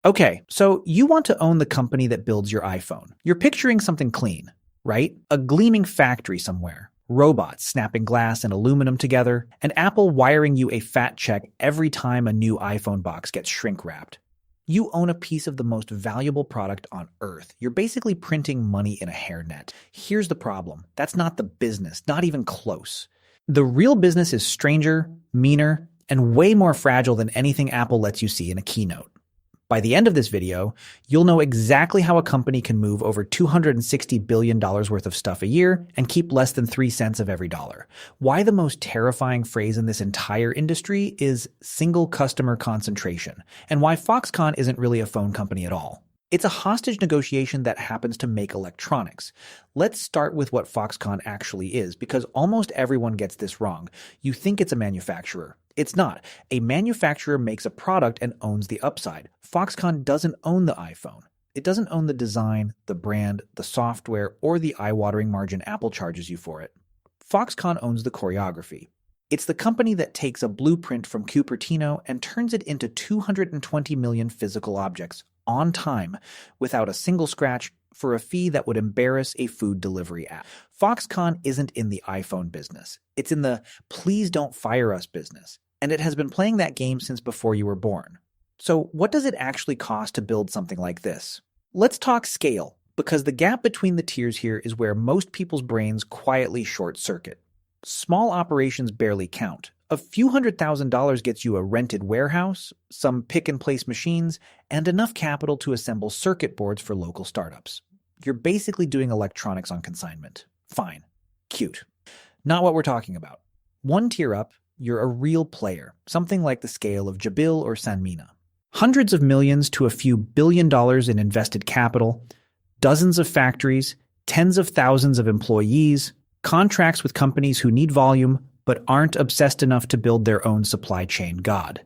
Okay, so you want to own the company that builds your iPhone. You're picturing something clean, right? A gleaming factory somewhere, robots snapping glass and aluminum together, and Apple wiring you a fat check every time a new iPhone box gets shrink wrapped. You own a piece of the most valuable product on Earth. You're basically printing money in a hairnet. Here's the problem. That's not the business, not even close. The real business is stranger, meaner, and way more fragile than anything Apple lets you see in a keynote. By the end of this video, you'll know exactly how a company can move over $260 billion worth of stuff a year and keep less than 3 cents of every dollar. Why the most terrifying phrase in this entire industry is single customer concentration, and why Foxconn isn't really a phone company at all. It's a hostage negotiation that happens to make electronics. Let's start with what Foxconn actually is, because almost everyone gets this wrong. You think it's a manufacturer. It's not. A manufacturer makes a product and owns the upside. Foxconn doesn't own the iPhone. It doesn't own the design, the brand, the software, or the eye-watering margin Apple charges you for it. Foxconn owns the choreography. It's the company that takes a blueprint from Cupertino and turns it into 220 million physical objects on time, without a single scratch, for a fee that would embarrass a food delivery app. Foxconn isn't in the iPhone business. It's in the please don't fire us business, and it has been playing that game since before you were born. So what does it actually cost to build something like this? Let's talk scale, because the gap between the tiers here is where most people's brains quietly short-circuit. Small operations barely count. A few $100,000 gets you a rented warehouse, some pick-and-place machines, and enough capital to assemble circuit boards for local startups. You're basically doing electronics on consignment. Fine. Cute. Not what we're talking about. One tier up, you're a real player, something like the scale of Jabil or Sanmina. Hundreds of millions to a few billion dollars in invested capital, dozens of factories, tens of thousands of employees, contracts with companies who need volume but aren't obsessed enough to build their own supply chain god.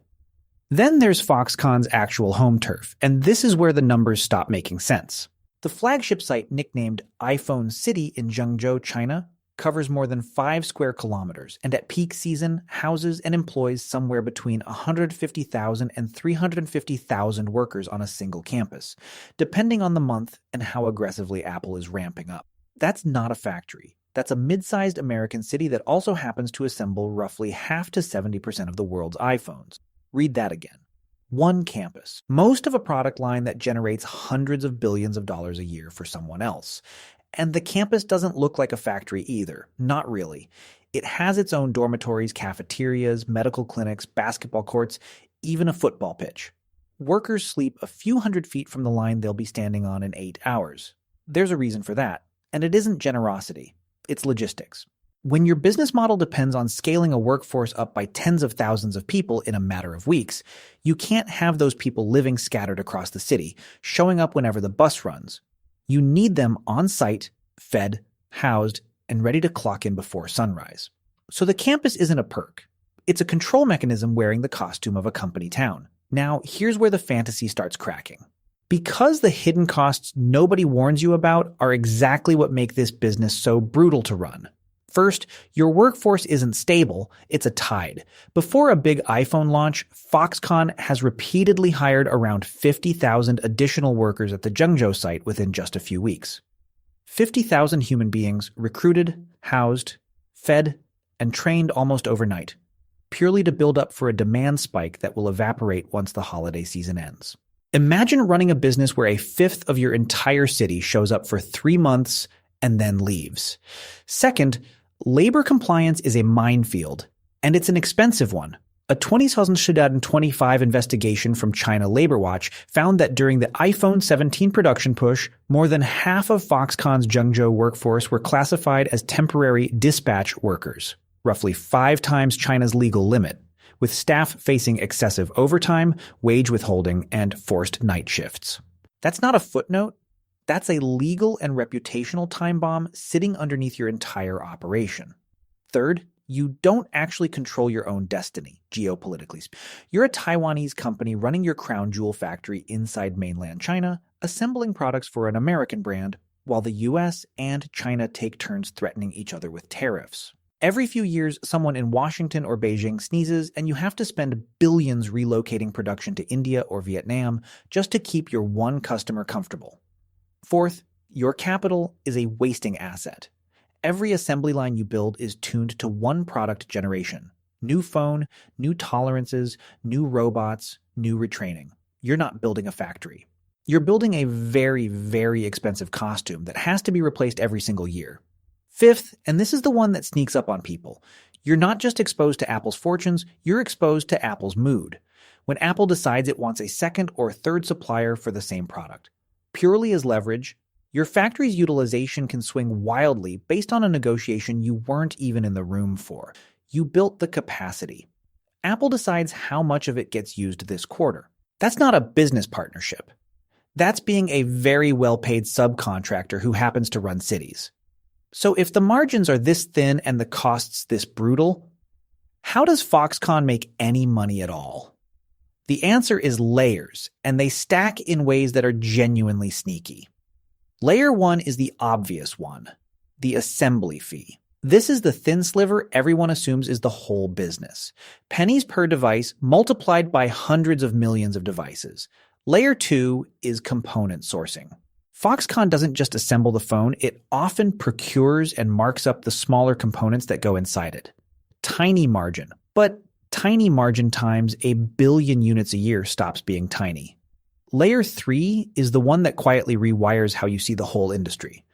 Then there's Foxconn's actual home turf, and this is where the numbers stop making sense. The flagship site, nicknamed iPhone City in Zhengzhou, China, covers more than 5 square kilometers, and at peak season houses and employs somewhere between 150,000 and 350,000 workers on a single campus, depending on the month and how aggressively Apple is ramping up. That's not a factory. That's a mid-sized American city that also happens to assemble roughly half to 70% of the world's iPhones. Read that again. One campus. Most of a product line that generates hundreds of billions of dollars a year for someone else. And the campus doesn't look like a factory either. Not really. It has its own dormitories, cafeterias, medical clinics, basketball courts, even a football pitch. Workers sleep a few hundred feet from the line they'll be standing on in 8 hours. There's a reason for that. And it isn't generosity. It's logistics. When your business model depends on scaling a workforce up by tens of thousands of people in a matter of weeks, you can't have those people living scattered across the city, showing up whenever the bus runs. You need them on site, fed, housed, and ready to clock in before sunrise. So the campus isn't a perk. It's a control mechanism wearing the costume of a company town. Now, here's where the fantasy starts cracking. Because the hidden costs nobody warns you about are exactly what make this business so brutal to run. First, your workforce isn't stable, it's a tide. Before a big iPhone launch, Foxconn has repeatedly hired around 50,000 additional workers at the Zhengzhou site within just a few weeks. 50,000 human beings recruited, housed, fed, and trained almost overnight, purely to build up for a demand spike that will evaporate once the holiday season ends. Imagine running a business where a fifth of your entire city shows up for 3 months and then leaves. Second, labor compliance is a minefield, and it's an expensive one. A 2025 investigation from China Labor Watch found that during the iPhone 17 production push, more than half of Foxconn's Zhengzhou workforce were classified as temporary dispatch workers, roughly 5 times China's legal limit, with staff facing excessive overtime, wage withholding, and forced night shifts. That's not a footnote. That's a legal and reputational time bomb sitting underneath your entire operation. Third, you don't actually control your own destiny, geopolitically speaking. You're a Taiwanese company running your crown jewel factory inside mainland China, assembling products for an American brand, while the US and China take turns threatening each other with tariffs. Every few years, someone in Washington or Beijing sneezes, and you have to spend billions relocating production to India or Vietnam just to keep your one customer comfortable. Fourth, your capital is a wasting asset. Every assembly line you build is tuned to one product generation. New phone, new tolerances, new robots, new retraining. You're not building a factory. You're building a very, very expensive costume that has to be replaced every single year. Fifth, and this is the one that sneaks up on people, you're not just exposed to Apple's fortunes, you're exposed to Apple's mood. When Apple decides it wants a second or third supplier for the same product. Purely as leverage, your factory's utilization can swing wildly based on a negotiation you weren't even in the room for. You built the capacity. Apple decides how much of it gets used this quarter. That's not a business partnership. That's being a very well-paid subcontractor who happens to run cities. So if the margins are this thin and the costs this brutal, how does Foxconn make any money at all? The answer is layers, and they stack in ways that are genuinely sneaky. Layer 1 is the obvious one, the assembly fee. This is the thin sliver everyone assumes is the whole business. Pennies per device multiplied by hundreds of millions of devices. Layer 2 is component sourcing. Foxconn doesn't just assemble the phone, it often procures and marks up the smaller components that go inside it. Tiny margin. But tiny margin times a billion units a year stops being tiny. Layer 3 is the one that quietly rewires how you see the whole industry.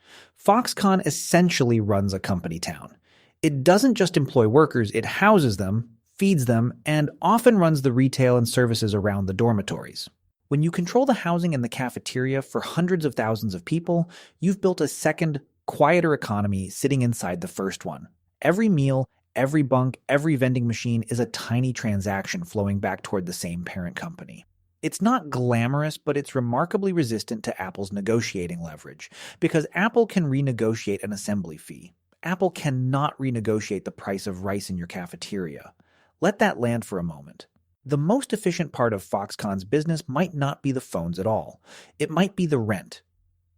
Foxconn essentially runs a company town. It doesn't just employ workers, it houses them, feeds them, and often runs the retail and services around the dormitories. When you control the housing and the cafeteria for hundreds of thousands of people, you've built a second, quieter economy sitting inside the first one. Every meal, every bunk, every vending machine is a tiny transaction flowing back toward the same parent company. It's not glamorous, but it's remarkably resistant to Apple's negotiating leverage, because Apple can renegotiate an assembly fee. Apple cannot renegotiate the price of rice in your cafeteria. Let that land for a moment. The most efficient part of Foxconn's business might not be the phones at all. It might be the rent.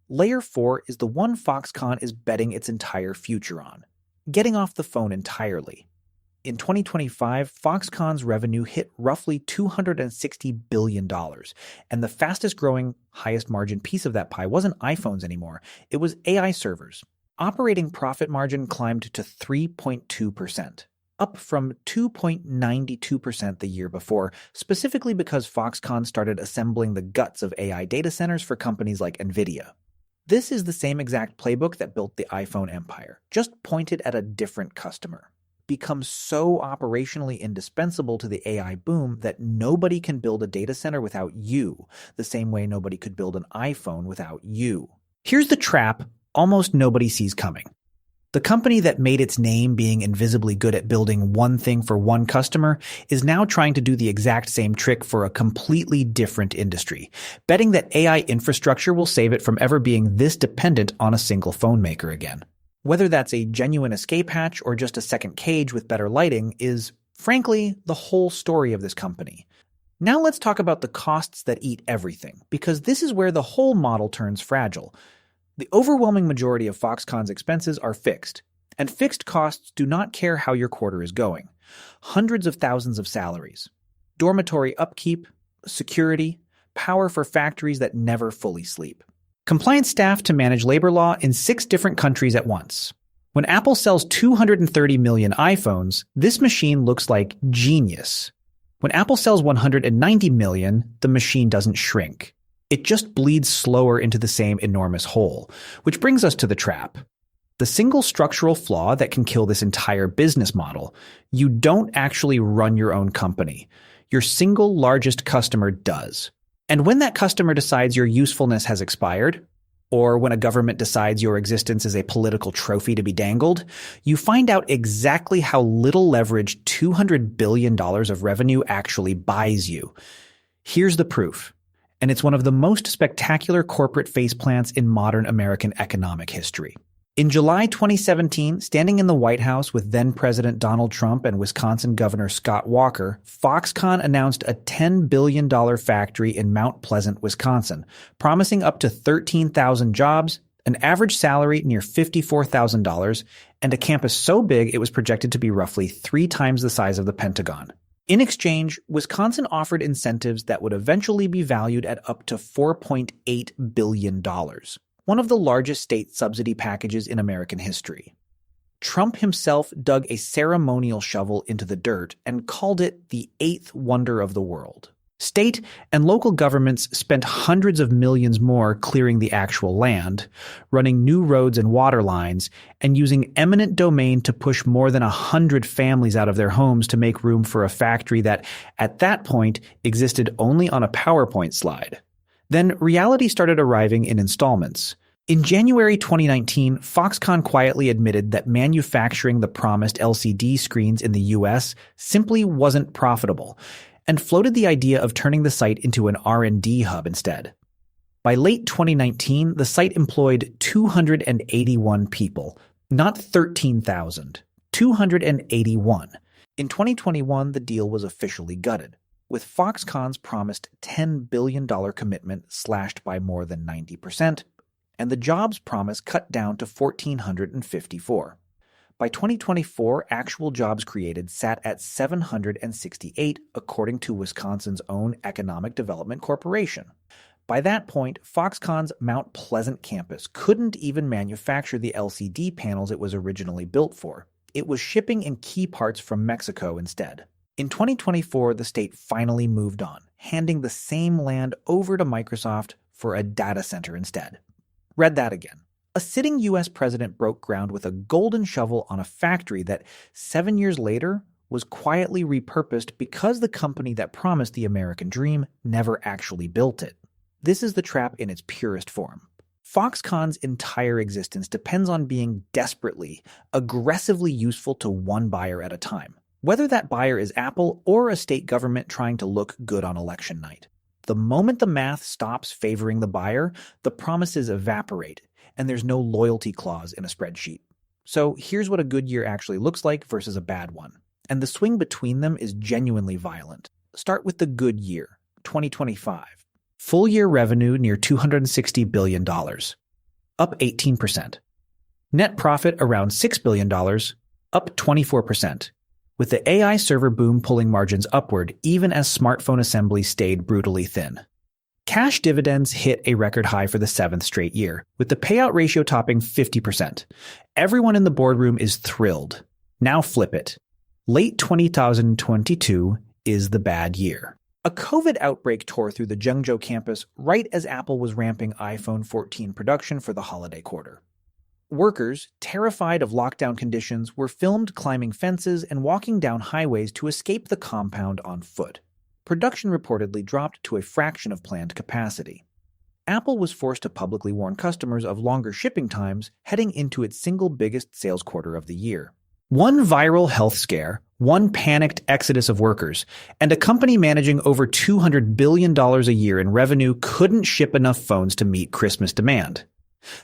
Layer 4 is the one Foxconn is betting its entire future on, getting off the phone entirely. In 2025, Foxconn's revenue hit roughly $260 billion, and the fastest-growing, highest-margin piece of that pie wasn't iPhones anymore, it was AI servers. Operating profit margin climbed to 3.2%. Up from 2.92% the year before, specifically because Foxconn started assembling the guts of AI data centers for companies like NVIDIA. This is the same exact playbook that built the iPhone empire, just pointed at a different customer. Become so operationally indispensable to the AI boom that nobody can build a data center without you, the same way nobody could build an iPhone without you. Here's the trap almost nobody sees coming. The company that made its name being invisibly good at building one thing for one customer is now trying to do the exact same trick for a completely different industry, betting that AI infrastructure will save it from ever being this dependent on a single phone maker again. Whether that's a genuine escape hatch or just a second cage with better lighting is, frankly, the whole story of this company. Now let's talk about the costs that eat everything, because this is where the whole model turns fragile. The overwhelming majority of Foxconn's expenses are fixed, and fixed costs do not care how your quarter is going. Hundreds of thousands of salaries, dormitory upkeep, security, power for factories that never fully sleep. Compliance staff to manage labor law in 6 different countries at once. When Apple sells 230 million iPhones, this machine looks like genius. When Apple sells 190 million, the machine doesn't shrink. It just bleeds slower into the same enormous hole, which brings us to the trap. The single structural flaw that can kill this entire business model: you don't actually run your own company. Your single largest customer does. And when that customer decides your usefulness has expired, or when a government decides your existence is a political trophy to be dangled, you find out exactly how little leverage $200 billion of revenue actually buys you. Here's the proof. And it's one of the most spectacular corporate faceplants in modern American economic history. In July 2017, standing in the White House with then-President Donald Trump and Wisconsin Governor Scott Walker, Foxconn announced a $10 billion factory in Mount Pleasant, Wisconsin, promising up to 13,000 jobs an average salary near $54,000, and a campus so big it was projected to be roughly 3 times the size of the Pentagon. In exchange, Wisconsin offered incentives that would eventually be valued at up to $4.8 billion, one of the largest state subsidy packages in American history. Trump himself dug a ceremonial shovel into the dirt and called it the 8th wonder of the world. State and local governments spent hundreds of millions more clearing the actual land, running new roads and water lines, and using eminent domain to push more than 100 families out of their homes to make room for a factory that, at that point, existed only on a PowerPoint slide. Then reality started arriving in installments. In January 2019, Foxconn quietly admitted that manufacturing the promised LCD screens in the US simply wasn't profitable, and floated the idea of turning the site into an R&D hub instead. By late 2019, the site employed 281 people, not 13,000, 281. In 2021, the deal was officially gutted, with Foxconn's promised $10 billion commitment slashed by more than 90%, and the jobs promise cut down to 1,454. By 2024, actual jobs created sat at 768, according to Wisconsin's own Economic Development Corporation. By that point, Foxconn's Mount Pleasant campus couldn't even manufacture the LCD panels it was originally built for. It was shipping in key parts from Mexico instead. In 2024, the state finally moved on, handing the same land over to Microsoft for a data center instead. Read that again. A sitting U.S. president broke ground with a golden shovel on a factory that 7 years later was quietly repurposed because the company that promised the American dream never actually built it. This is the trap in its purest form. Foxconn's entire existence depends on being desperately, aggressively useful to one buyer at a time, whether that buyer is Apple or a state government trying to look good on election night. The moment the math stops favoring the buyer, the promises evaporate, and there's no loyalty clause in a spreadsheet. So here's what a good year actually looks like versus a bad one. And the swing between them is genuinely violent. Start with the good year, 2025. Full year revenue near $260 billion, up 18%. Net profit around $6 billion, up 24%. With the AI server boom pulling margins upward even as smartphone assembly stayed brutally thin. Cash dividends hit a record high for the 7th straight year, with the payout ratio topping 50%. Everyone in the boardroom is thrilled. Now flip it. Late 2022 is the bad year. A COVID outbreak tore through the Zhengzhou campus right as Apple was ramping iPhone 14 production for the holiday quarter. Workers, terrified of lockdown conditions, were filmed climbing fences and walking down highways to escape the compound on foot. Production reportedly dropped to a fraction of planned capacity. Apple was forced to publicly warn customers of longer shipping times heading into its single biggest sales quarter of the year. One viral health scare, one panicked exodus of workers, and a company managing over $200 billion a year in revenue couldn't ship enough phones to meet Christmas demand.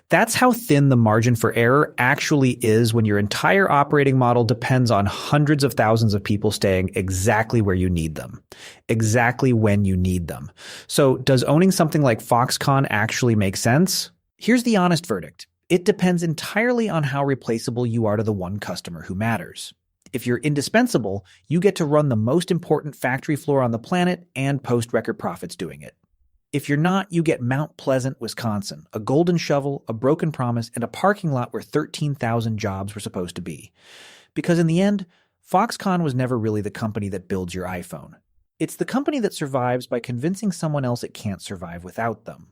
That's how thin the margin for error actually is when your entire operating model depends on hundreds of thousands of people staying exactly where you need them, exactly when you need them. So does owning something like Foxconn actually make sense? Here's the honest verdict. It depends entirely on how replaceable you are to the one customer who matters. If you're indispensable, you get to run the most important factory floor on the planet and post record profits doing it. If you're not, you get Mount Pleasant, Wisconsin, a golden shovel, a broken promise, and a parking lot where 13,000 jobs were supposed to be. Because in the end, Foxconn was never really the company that builds your iPhone. It's the company that survives by convincing someone else it can't survive without them.